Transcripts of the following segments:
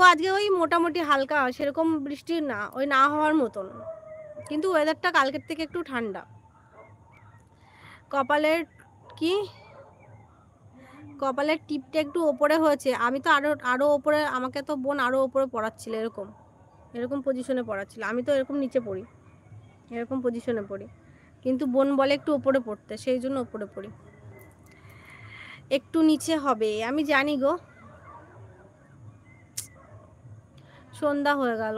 গো আজকে ওই মোটামুটি হালকা, সেরকম বৃষ্টি না, ওই না হওয়ার মতন, কিন্তু ওয়েদারটা কালকের থেকে একটু ঠান্ডা। কপালের কি, কপালের টিপটা একটু ওপরে হয়েছে। আমি তো আরো ওপরে, আমাকে তো বোন আরো ওপরে পড়াচ্ছিল, এরকম এরকম পজিশনে পড়াচ্ছিল। আমি তো এরকম নিচে পড়ি, এরকম পজিশনে পড়ি, কিন্তু বোন বলে একটু ওপরে পড়তে, সেই জন্য ওপরে পড়ি। একটু নিচে হবে আমি জানি গো। সন্ধ্যা হয়ে গেল,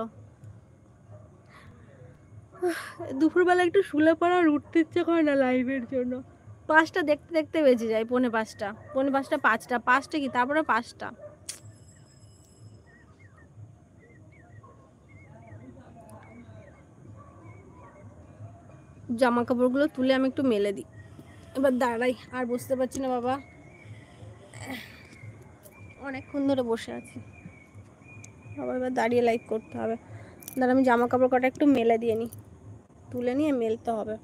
দুপুরবেলা একটু শুলে পড়া, উঠতে ইচ্ছে করে না লাইভের জন্য। 5টা দেখতে দেখতে বেজে যায়, 4:45, 4:45, 5টা, 5টা কি তারপরে 5টা। জামা কাপড়গুলো তুলে আমি একটু মেলে দিই, এবার দাঁড়াই, আর বসতে পারছি না বাবা, অনেকক্ষণ ধরে বসে আছি। আবার এবার দাঁড়িয়ে লাইভ করতে হবে। দাঁড়া আমি জামা কাপড় কটা একটু মেলে দিয়ে নিই, তুলে নিয়ে মেলতে হবে।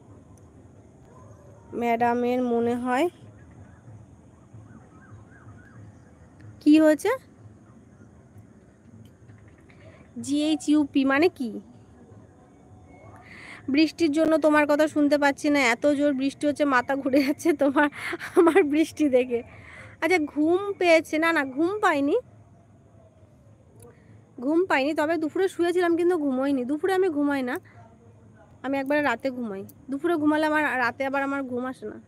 ম্যাডামের মনে হয় কি হয়েছে, GHUP মানে কি? বৃষ্টির জন্য তোমার কথা শুনতে পাচ্ছি না, এত জোর বৃষ্টি হচ্ছে, মাথা ঘুরে যাচ্ছে তোমার আমার বৃষ্টি দেখে। আচ্ছা ঘুম পেয়েছে? না না ঘুম পাইনি, ঘুম পাইনি, তবে দুপুরে শুয়েছিলাম কিন্তু ঘুমোইনি। দুপুরে আমি ঘুমাই না, আমি একবারে রাতে ঘুমাই। দুপুরে ঘুমালে আমার রাতে আবার আমার ঘুম আসে না।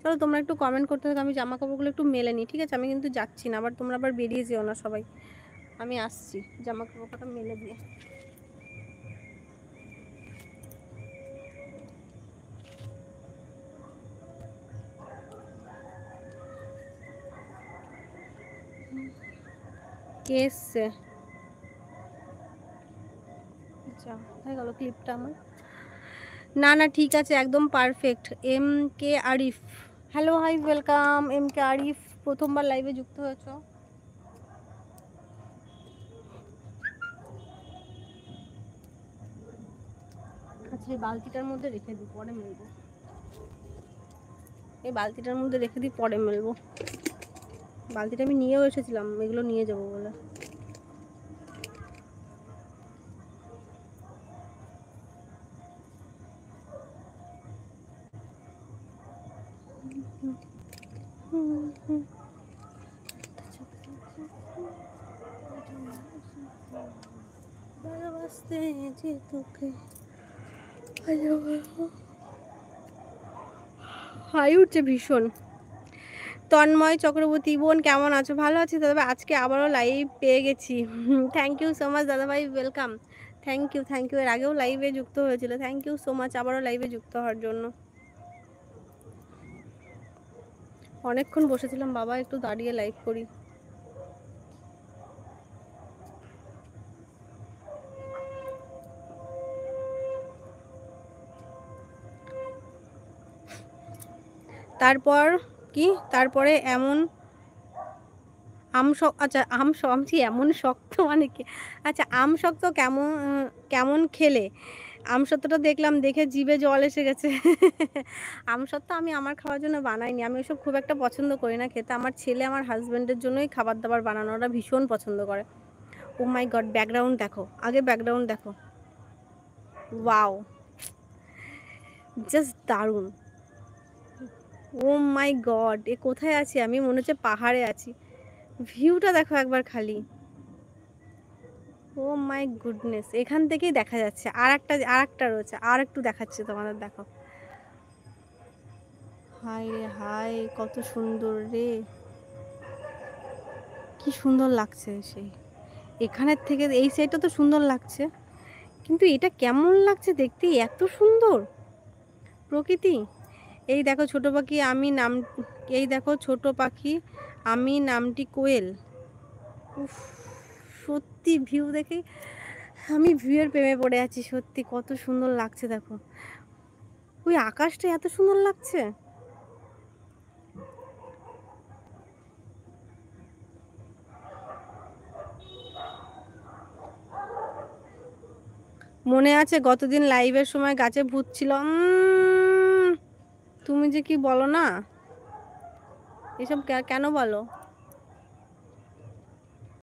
চলো তোমরা একটু কমেন্ট করতে থাকো, আমি জামা কাপড়গুলো একটু মেলে নিই, ঠিক আছে? আমি কিন্তু যাচ্ছি না, আবার তোমরা আবার বেরিয়ে যেও না সবাই, আমি আসছি জামা কাপড়টা মেলে দিয়ে। কে এসছে? আচ্ছা হয়ে গেল ক্লিপটা আমার। না না ঠিক আছে, একদম perfect. MK Arif, hello hi welcome. MK Arif প্রথমবার লাইভে যুক্ত হয়েছো। আচ্ছা এই বালতিটার মধ্যে রেখে দিই, পরে মেলবো। এই বালতিটার মধ্যে রেখে দিই, পরে মেলবো। বালতিটা আমি নিয়েও এসেছিলাম এগুলো নিয়ে যাবো বলে। ভালোবাসতে যে তোকে, হাই উঠছে ভীষণ। তন্ময় চক্রবর্তী, বোন কেমন আছো? ভালো আছি দাদা, আজকে আবারও লাইভ পেয়ে গেছি। থ্যাংক ইউ সো মাচ দাদাভাই, welcome. Thank you thank you, এর আগেও লাইভে যুক্ত হয়েছিল, থ্যাংক ইউ সো মাচ আবারও লাইভে যুক্ত হওয়ার জন্য। অনেকক্ষণ বসেছিলাম বাবা, একটু দাঁড়িয়ে লাইভ করি। তারপর কি, তারপরে এমন আচ্ছা আমটি এমন শক্ত মানে কি? আচ্ছা আম শক্ত কেমন, কেমন খেলে? আমসত্ত্বটা দেখলাম, দেখে জিভে জল এসে গেছে। আমসত্ত্ব আমি আমার খাওয়ার জন্য বানাইনি, আমি ওইসব খুব একটা পছন্দ করি না খেতে। আমার ছেলে আমার হাজব্যান্ডের জন্যই খাবার দাবার বানানো, ওরা ভীষণ পছন্দ করে। ও মাই গড, ব্যাকগ্রাউন্ড দেখো, আগে ব্যাকগ্রাউন্ড দেখো, ওয়াও জাস্ট দারুণ। ও মাই গড, এ কোথায় আছি আমি? মনে হচ্ছে পাহাড়ে আছি। ভিউটা দেখো একবার খালি, ও মাই গুডনেস, এখান থেকেই দেখা যাচ্ছে। আর একটা রয়েছে, আর একটু দেখাচ্ছে তোমাদের, দেখো। হাই রে হাই, কত সুন্দর রে, কি সুন্দর লাগছে। সেই এখানের থেকে এই সাইডটা তো সুন্দর লাগছে, কিন্তু এটা কেমন লাগছে দেখতে, এত সুন্দর প্রকৃতি। এই দেখো ছোট পাখি, আমি নাম, এই দেখো ছোট পাখি, আমি নামটি কোয়েল। উফ, সত্যি ভিউ দেখে আমি ভিউয়ের প্রেমে পড়ে আছি, সত্যি কত সুন্দর লাগছে দেখো। ওই আকাশটা এত সুন্দর লাগছে। মনে আছে গতদিন লাইভের সময় গাছে ভূত ছিল? তুমি যে কি বলো না, এসব কেন বলো?